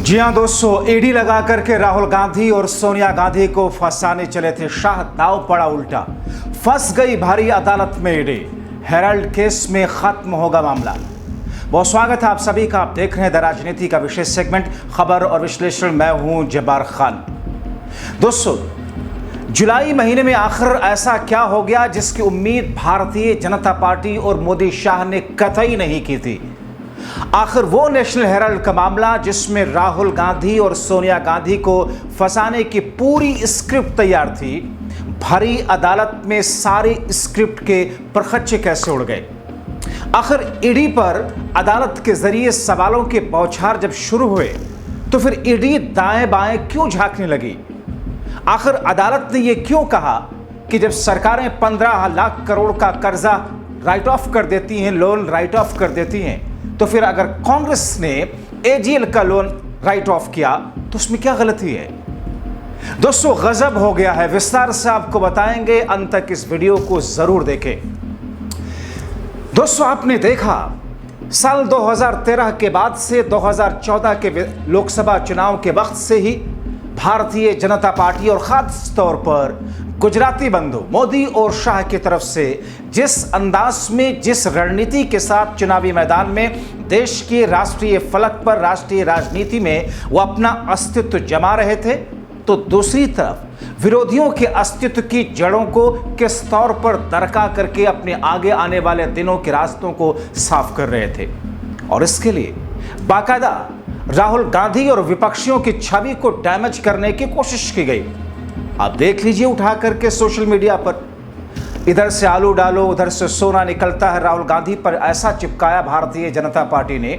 जी हां दोस्तों, ईडी लगा करके राहुल गांधी और सोनिया गांधी को फंसाने चले थे शाह, दाव पड़ा उल्टा। फंस गई भारी अदालत में ईडी, हेराल्ड केस में खत्म होगा मामला। बहुत स्वागत है आप सभी का। आप देख रहे हैं द राजनीति का विशेष सेगमेंट खबर और विश्लेषण। मैं हूं जब्बार खान। दोस्तों, जुलाई महीने में आखिर ऐसा क्या हो गया जिसकी उम्मीद भारतीय जनता पार्टी और मोदी शाह ने कतई नहीं की थी। आखिर वो नेशनल हेराल्ड का मामला जिसमें राहुल गांधी और सोनिया गांधी को फंसाने की पूरी स्क्रिप्ट तैयार थी, भरी अदालत में सारे स्क्रिप्ट के परखच्चे कैसे उड़ गए। आखिर ईडी पर अदालत के जरिए सवालों के बौछार जब शुरू हुए तो फिर ईडी दाएं बाएं क्यों झांकने लगी। आखिर अदालत ने यह क्यों कहा कि जब सरकारें 15 लाख करोड़ का कर्जा राइट ऑफ कर देती हैं, लोन राइट ऑफ कर देती हैं, तो फिर अगर कांग्रेस ने एजीएल का लोन राइट ऑफ किया तो उसमें क्या गलती है। दोस्तों, गजब हो गया है। विस्तार से आपको बताएंगे, अंत तक इस वीडियो को जरूर देखें। दोस्तों, आपने देखा साल 2013 के बाद से 2014 के लोकसभा चुनाव के वक्त से ही भारतीय जनता पार्टी और खास तौर पर गुजराती बंधु मोदी और शाह की तरफ से जिस अंदाज में, जिस रणनीति के साथ चुनावी मैदान में देश के राष्ट्रीय फलक पर, राष्ट्रीय राजनीति में वो अपना अस्तित्व जमा रहे थे, तो दूसरी तरफ विरोधियों के अस्तित्व की जड़ों को किस तौर पर दरका करके अपने आगे आने वाले दिनों के रास्तों को साफ कर रहे थे। और इसके लिए बाकायदा राहुल गांधी और विपक्षियों की छवि को डैमेज करने की कोशिश की गई। आप देख लीजिए, उठा करके सोशल मीडिया पर इधर से आलू डालो उधर से सोना निकलता है। राहुल गांधी पर ऐसा चिपकाया भारतीय जनता पार्टी ने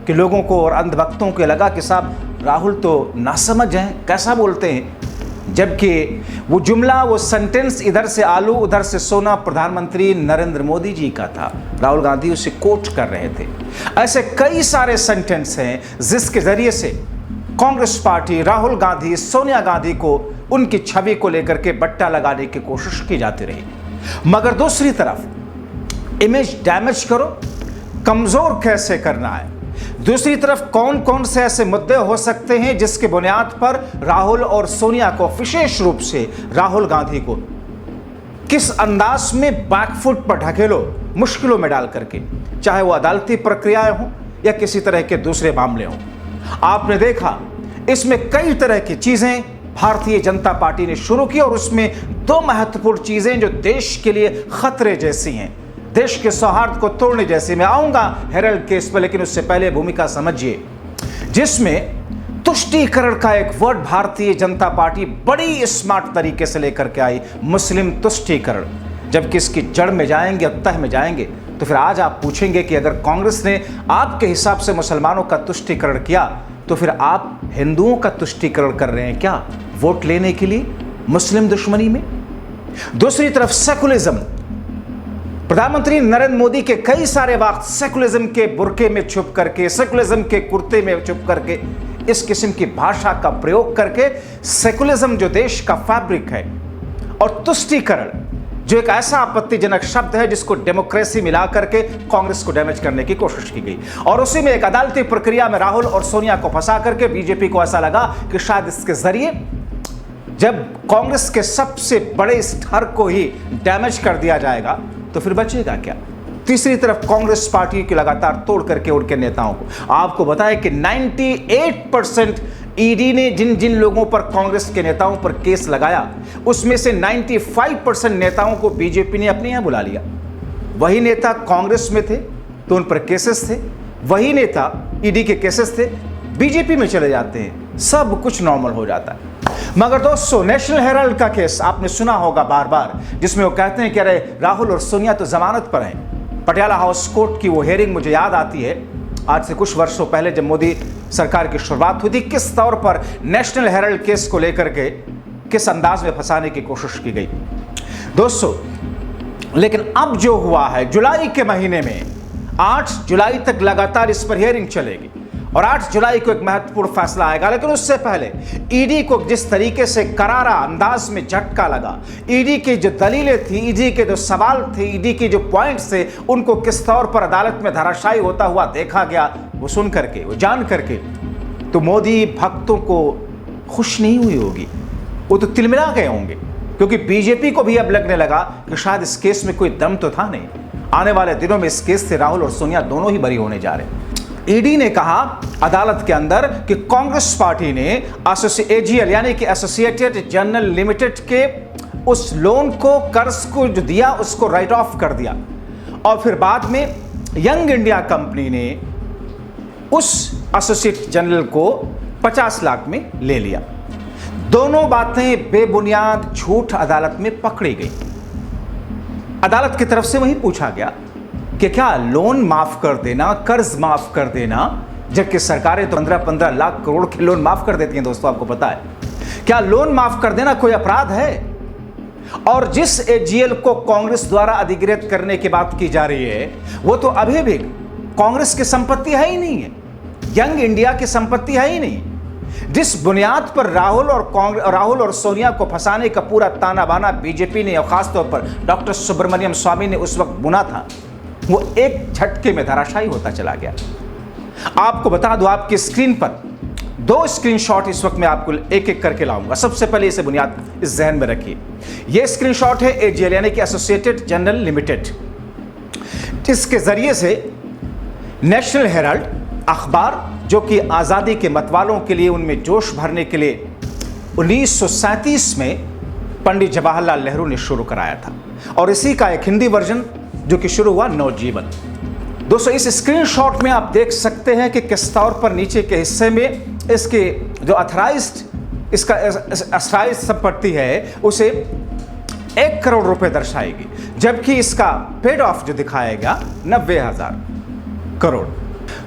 कि लोगों को और अंधभक्तों को लगा कि साहब राहुल तो नासमझ हैं, कैसा बोलते हैं। जबकि वो जुमला, वो सेंटेंस इधर से आलू उधर से सोना प्रधानमंत्री नरेंद्र मोदी जी का था। राहुल गांधी उसे कोट कर रहे थे। ऐसे कई सारे सेंटेंस हैं जिसके जरिए से कांग्रेस पार्टी राहुल गांधी, सोनिया गांधी को, उनकी छवि को लेकर के बट्टा लगाने की कोशिश की जाती रही। मगर दूसरी तरफ इमेज डैमेज करो, कमजोर कैसे करना है। दूसरी तरफ कौन कौन से ऐसे मुद्दे हो सकते हैं जिसके बुनियाद पर राहुल और सोनिया को, विशेष रूप से राहुल गांधी को, किस अंदाज में बैकफुट पर ढकेलो, मुश्किलों में डाल करके, चाहे वो अदालती प्रक्रियाएं हों या किसी तरह के दूसरे मामले हों। आपने देखा इसमें कई तरह की चीजें भारतीय जनता पार्टी ने शुरू की और उसमें दो महत्वपूर्ण चीजें जो देश के लिए खतरे जैसी हैं, देश के सौहार्द को तोड़ने जैसी। मैं आऊंगा हेराल्ड केस पर, लेकिन उससे पहले भूमिका समझिए, जिसमें तुष्टीकरण का एक वर्ड भारतीय जनता पार्टी बड़ी स्मार्ट तरीके से लेकर के आई, मुस्लिम तुष्टीकरण। जबकि इसकी जड़ में जाएंगे और तह में जाएंगे तो फिर आज आप पूछेंगे कि अगर कांग्रेस ने आपके हिसाब से मुसलमानों का तुष्टीकरण किया तो फिर आप हिंदुओं का तुष्टीकरण कर रहे हैं क्या, वोट लेने के लिए मुस्लिम दुश्मनी में। दूसरी तरफ सेकुलरिज्म, प्रधानमंत्री नरेंद्र मोदी के कई सारे वक्त सेकुलरिज्म के बुर्के में छुप करके, सेकुलरिज्म के कुर्ते में छुप करके, इस किस्म की भाषा का प्रयोग करके सेकुलरिज्म जो देश का फैब्रिक है, और तुष्टीकरण जो एक ऐसा आपत्तिजनक शब्द है जिसको डेमोक्रेसी मिला करके कांग्रेस को डैमेज करने की कोशिश की गई। और उसी में एक अदालती प्रक्रिया में राहुल और सोनिया को फंसा करके बीजेपी को ऐसा लगा कि शायद इसके जरिए जब कांग्रेस के सबसे बड़े स्टार को ही डैमेज कर दिया जाएगा तो फिर बचेगा क्या। तीसरी तरफ कांग्रेस पार्टी की लगातार तोड़ करके उनके नेताओं को, आपको बताएं कि 98% ईडी ने जिन जिन लोगों पर, कांग्रेस के नेताओं पर केस लगाया, उसमें से 95% नेताओं को बीजेपी ने अपने यहां बुला लिया। वही नेता कांग्रेस में थे तो उन पर केसेस थे, वही नेता ईडी के केसेस थे, बीजेपी में चले जाते हैं, सब कुछ नॉर्मल हो जाता है। मगर दोस्तों, नेशनल हेराल्ड का केस आपने सुना होगा बार बार, जिसमें वो कहते हैं कि अरे राहुल और सोनिया तो जमानत पर हैं। पटियाला हाउस कोर्ट की वो हेयरिंग मुझे याद आती है, आज से कुछ वर्षों पहले जब मोदी सरकार की शुरुआत हुई थी, किस तौर पर नेशनल हेराल्ड केस को लेकर के किस अंदाज में फंसाने की कोशिश की गई दोस्तों। लेकिन अब जो हुआ है, जुलाई के महीने में 8 जुलाई तक लगातार इस पर हियरिंग चलेगी और 8 जुलाई को एक महत्वपूर्ण फैसला आएगा। लेकिन उससे पहले ईडी को जिस तरीके से करारा अंदाज में झटका लगा, ईडी की जो दलीलें थी, ईडी के जो सवाल थे, ईडी के जो पॉइंट्स थे, उनको किस तौर पर अदालत में धराशायी होता हुआ देखा गया, वो सुन करके, वो जान करके तो मोदी भक्तों को खुश नहीं हुई होगी, वो तो तिलमिला गए होंगे, क्योंकि बीजेपी को भी अब लगने लगा कि शायद इस केस में कोई दम तो था नहीं। आने वाले दिनों में इस केस से राहुल और सोनिया दोनों ही बरी होने जा रहे हैं। ईडी ने कहा अदालत के अंदर कि कांग्रेस पार्टी ने एजीएल यानी कि एसोसिएटेड जर्नल लिमिटेड के उस लोन को, कर्ज को जो दिया उसको राइट ऑफ कर दिया, और फिर बाद में यंग इंडिया कंपनी ने उस एसोसिएट जनरल को 50 लाख में ले लिया। दोनों बातें बेबुनियाद झूठ अदालत में पकड़ी गई। अदालत की तरफ से वही पूछा गया कि क्या लोन माफ कर देना, कर्ज माफ कर देना, जबकि सरकारें तो 15-15 लाख करोड़ के लोन माफ कर देती हैं दोस्तों, आपको पता है, क्या लोन माफ कर देना कोई अपराध है? और जिस एजीएल को कांग्रेस द्वारा अधिग्रहित करने की बात की जा रही है, वो तो अभी भी कांग्रेस की संपत्ति है ही नहीं है, यंग इंडिया की संपत्ति है ही नहीं। जिस बुनियाद पर राहुल और सोनिया को फंसाने का पूरा ताना बाना बीजेपी ने और खासतौर पर डॉक्टर सुब्रमण्यम स्वामी ने उस वक्त बुना था, वो एक झटके में धराशायी होता चला गया। आपको बता दूं, आपकी स्क्रीन पर 2 स्क्रीनशॉट इस वक्त मैं आपको एक एक करके लाऊंगा। सबसे पहले इसे बुनियाद इस जहन में रखिए, यह स्क्रीनशॉट है एजीएल यानी कि एसोसिएटेड जर्नल लिमिटेड, जिसके जरिए से नेशनल हेराल्ड अखबार, जो कि आज़ादी के मतवालों के लिए, उनमें जोश भरने के लिए 1937 में पंडित जवाहरलाल नेहरू ने शुरू कराया था, और इसी का एक हिंदी वर्जन जो कि शुरू हुआ नवजीवन। दोस्तों, इस स्क्रीनशॉट में आप देख सकते हैं कि किस तौर पर नीचे के हिस्से में इसके जो अथराइज्ड संपत्ति है उसे 1 करोड़ रुपए दर्शाएगी, जबकि इसका पेड ऑफ जो दिखाएगा 90,000 करोड़।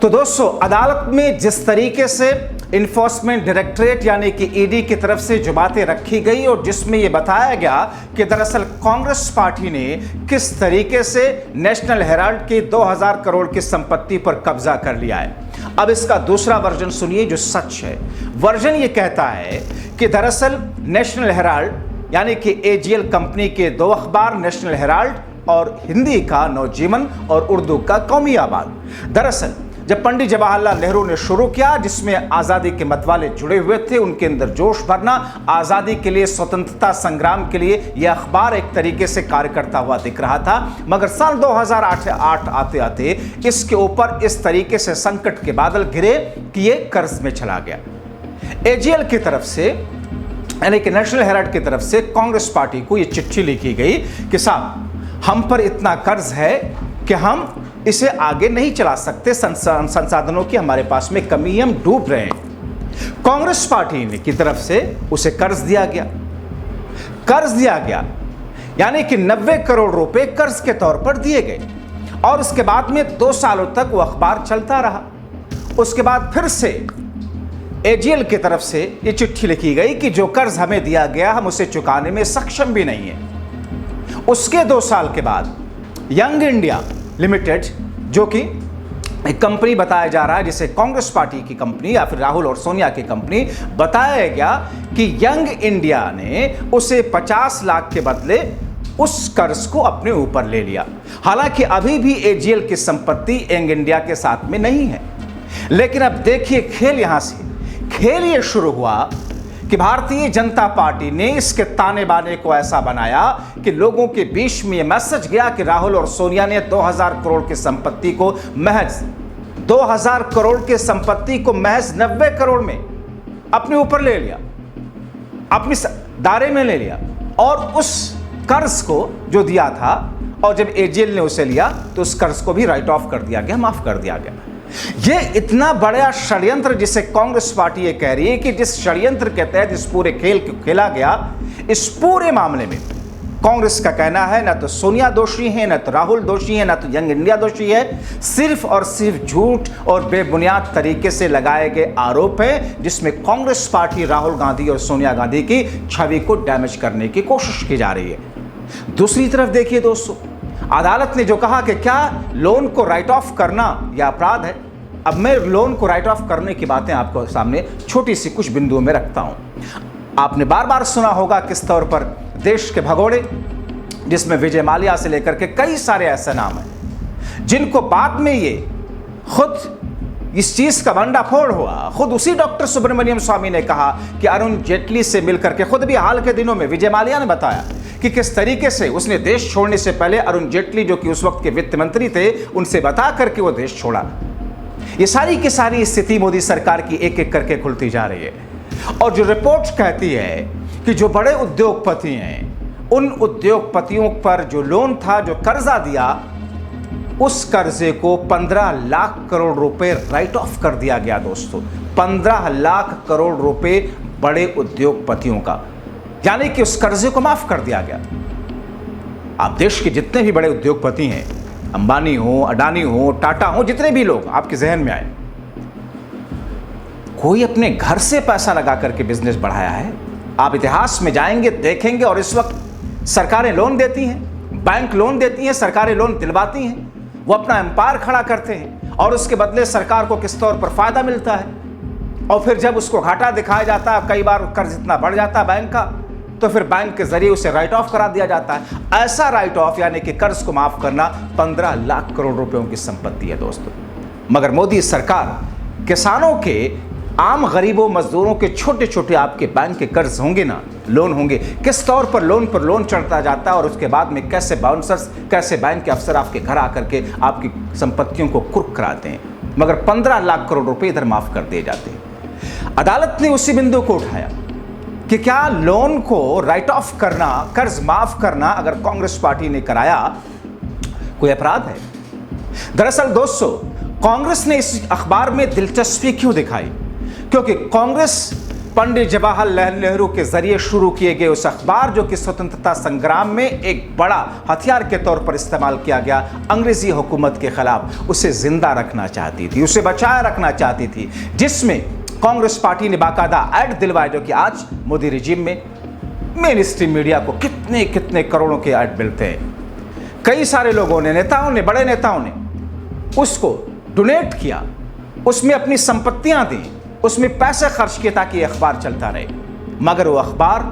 तो दोस्तों, अदालत में जिस तरीके से इन्फोर्समेंट डायरेक्टरेट यानी कि ईडी की तरफ से जो बातें रखी गई और जिसमें यह बताया गया कि दरअसल कांग्रेस पार्टी ने किस तरीके से नेशनल हेराल्ड की 2000 करोड़ की संपत्ति पर कब्जा कर लिया है। अब इसका दूसरा वर्जन सुनिए जो सच है। वर्जन ये कहता है कि दरअसल नेशनल हेराल्ड यानी कि एजीएल कंपनी के 2 अखबार, नेशनल हेराल्ड और हिंदी का नवजीवन और उर्दू का कौमी आबाद, दरअसल जब पंडित जवाहरलाल नेहरू ने शुरू किया, जिसमें आज़ादी के मतवाले जुड़े हुए थे, उनके अंदर जोश भरना, आज़ादी के लिए, स्वतंत्रता संग्राम के लिए यह अखबार एक तरीके से कार्य करता हुआ दिख रहा था। मगर साल 2008 आते आते इसके ऊपर इस तरीके से संकट के बादल घिरे कि ये कर्ज में चला गया। एजीएल की तरफ से यानी कि नेशनल हेराल्ड की तरफ से कांग्रेस पार्टी को यह चिट्ठी लिखी गई कि साहब, हम पर इतना कर्ज है कि हम इसे आगे नहीं चला सकते, संसाधनों की हमारे पास में कमी, हम डूब रहे हैं। कांग्रेस पार्टी की तरफ से उसे कर्ज दिया गया यानी कि 90 करोड़ रुपए कर्ज के तौर पर दिए गए, और उसके बाद में 2 सालों तक वो अखबार चलता रहा। उसके बाद फिर से एजीएल की तरफ से ये चिट्ठी लिखी गई कि जो कर्ज हमें दिया गया हम उसे चुकाने में सक्षम भी नहीं है। उसके 2 साल के बाद यंग इंडिया लिमिटेड, जो कि एक कंपनी बताया जा रहा है, जिसे कांग्रेस पार्टी की कंपनी या फिर राहुल और सोनिया की कंपनी बताया गया, कि यंग इंडिया ने उसे 50 लाख के बदले उस कर्ज को अपने ऊपर ले लिया। हालांकि अभी भी एजीएल की संपत्ति यंग इंडिया के साथ में नहीं है। लेकिन अब देखिए खेल ये शुरू हुआ कि भारतीय जनता पार्टी ने इसके ताने बाने को ऐसा बनाया कि लोगों के बीच में यह मैसेज गया कि राहुल और सोनिया ने 2000 करोड़ की संपत्ति को महज 2000 करोड़ की संपत्ति को महज 90 करोड़ में अपने ऊपर ले लिया, अपने दायरे में ले लिया, और उस कर्ज को जो दिया था, और जब एजीएल ने उसे लिया तो उस कर्ज को भी राइट ऑफ कर दिया गया, माफ कर दिया गया। यह इतना बड़ा षड्यंत्र जिसे कांग्रेस पार्टी ये कह रही है कि जिस षड्यंत्र के तहत इस पूरे खेल को खेला गया, इस पूरे मामले में कांग्रेस का कहना है ना तो सोनिया दोषी है, ना तो राहुल दोषी है, ना तो यंग इंडिया दोषी है, सिर्फ और सिर्फ झूठ और बेबुनियाद तरीके से लगाए गए आरोप है, जिसमें कांग्रेस पार्टी राहुल गांधी और सोनिया गांधी की छवि को डैमेज करने की कोशिश की जा रही है। दूसरी तरफ देखिए दोस्तों, अदालत ने जो कहा कि क्या लोन को राइट ऑफ करना यह अपराध है। अब मैं लोन को राइट ऑफ करने की बातें आपको सामने छोटी सी कुछ बिंदुओं में रखता हूं। आपने बार बार सुना होगा किस तौर पर देश के भगोड़े, जिसमें विजय माल्या से लेकर के कई सारे ऐसे नाम हैं, जिनको बाद में ये खुद इस चीज का भंडाफोड़ हुआ। खुद उसी डॉक्टर सुब्रमण्यम स्वामी ने कहा कि अरुण जेटली से मिलकर के, खुद भी हाल के दिनों में विजय माल्या ने बताया कि किस तरीके से उसने देश छोड़ने से पहले अरुण जेटली, जो कि उस वक्त के वित्त मंत्री थे, उनसे बता करके वो देश छोड़ा। ये सारी की सारी स्थिति मोदी सरकार की एक एक करके खुलती जा रही है। और जो रिपोर्ट कहती है कि जो बड़े उद्योगपति हैं, उन उद्योगपतियों पर जो लोन था, जो कर्जा दिया, उस कर्जे को 15 लाख करोड़ रुपए राइट ऑफ कर दिया गया। दोस्तों, 15 लाख करोड़ रुपए बड़े उद्योगपतियों का, यानी कि उस कर्जे को माफ कर दिया गया। आप देश के जितने भी बड़े उद्योगपति हैं, अंबानी हो, अडानी हो, टाटा हो, जितने भी लोग आपके जहन में आए, कोई अपने घर से पैसा लगा करके बिजनेस बढ़ाया है? आप इतिहास में जाएंगे, देखेंगे। और इस वक्त सरकारें लोन देती हैं, बैंक लोन देती हैं, सरकारें लोन दिलवाती हैं, वो अपना एम्पायर खड़ा करते हैं और उसके बदले सरकार को किस तौर पर फायदा मिलता है। और फिर जब उसको घाटा दिखाया जाता है, कई बार कर्ज इतना बढ़ जाता है बैंक का, तो फिर बैंक के जरिए उसे राइट ऑफ करा दिया जाता है। ऐसा राइट ऑफ, यानी कि कर्ज को माफ करना, 15 लाख करोड़ रुपयों की संपत्ति है दोस्तों। मगर मोदी सरकार किसानों के, आम गरीबों, मजदूरों के छोटे छोटे आपके बैंक के कर्ज होंगे ना, लोन होंगे, किस तौर पर लोन चढ़ता जाता है और उसके बाद में कैसे बाउंसर्स, कैसे बैंक के अफसर आपके घर आकर के आपकी संपत्तियों को कुर्क कराते हैं। मगर 15 लाख करोड़ रुपए इधर माफ कर दिए जाते हैं। अदालत ने उसी बिंदु को उठाया कि क्या लोन को राइट ऑफ करना, कर्ज माफ करना, अगर कांग्रेस पार्टी ने कराया, कोई अपराध है? दरअसल दोस्तों, कांग्रेस ने इस अखबार में दिलचस्पी क्यों दिखाई? क्योंकि कांग्रेस पंडित जवाहरलाल नेहरू के जरिए शुरू किए गए उस अखबार, जो कि स्वतंत्रता संग्राम में एक बड़ा हथियार के तौर पर इस्तेमाल किया गया अंग्रेजी हुकूमत के खिलाफ, उसे जिंदा रखना चाहती थी, उसे बचाए रखना चाहती थी, जिसमें कांग्रेस पार्टी ने बाकायदा ऐड दिलवाए, जो कि आज मोदी रिजीम में मेन स्ट्रीम मीडिया को कितने कितने करोड़ों के ऐड मिलते हैं। कई सारे लोगों ने, नेताओं ने, बड़े नेताओं ने उसको डोनेट किया, उसमें अपनी संपत्तियां दी, उसमें पैसे खर्च किए ताकि अखबार चलता रहे। मगर वो अखबार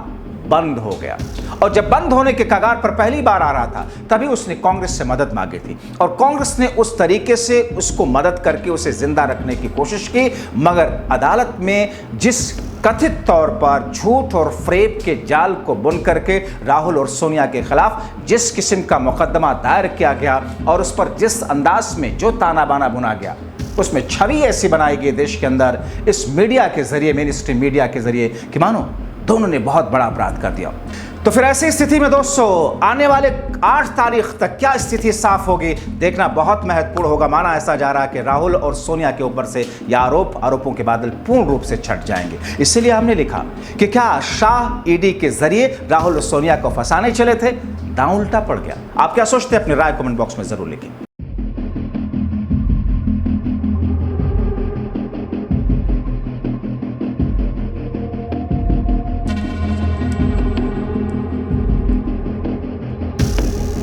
बंद हो गया, और जब बंद होने के कगार पर पहली बार आ रहा था, तभी उसने कांग्रेस से मदद मांगी थी, और कांग्रेस ने उस तरीके से उसको मदद करके उसे जिंदा रखने की कोशिश की। मगर अदालत में जिस कथित तौर पर झूठ और फ्रेब के जाल को बुन करके राहुल और सोनिया के खिलाफ जिस किस्म का मुकदमा दायर किया गया, और उस पर जिस अंदाज में जो ताना बाना बुना गया, उसमें छवि ऐसी बनाई गई देश के अंदर इस मीडिया के जरिए, मेन स्ट्रीम मीडिया के जरिए, कि मानो दोनों ने बहुत बड़ा अपराध कर दिया। तो फिर ऐसी स्थिति में दोस्तों, आने वाले 8 तारीख तक क्या स्थिति साफ होगी, देखना बहुत महत्वपूर्ण होगा। माना ऐसा जा रहा है कि राहुल और सोनिया के ऊपर से ये आरोपों के बादल पूर्ण रूप से छट जाएंगे। इसलिए हमने लिखा कि क्या शाह ईडी के जरिए राहुल और सोनिया को फंसाने चले थे, दांव उल्टा पड़ गया। आप क्या सोचते हैं? अपनी राय कमेंट बॉक्स में जरूर लिखें।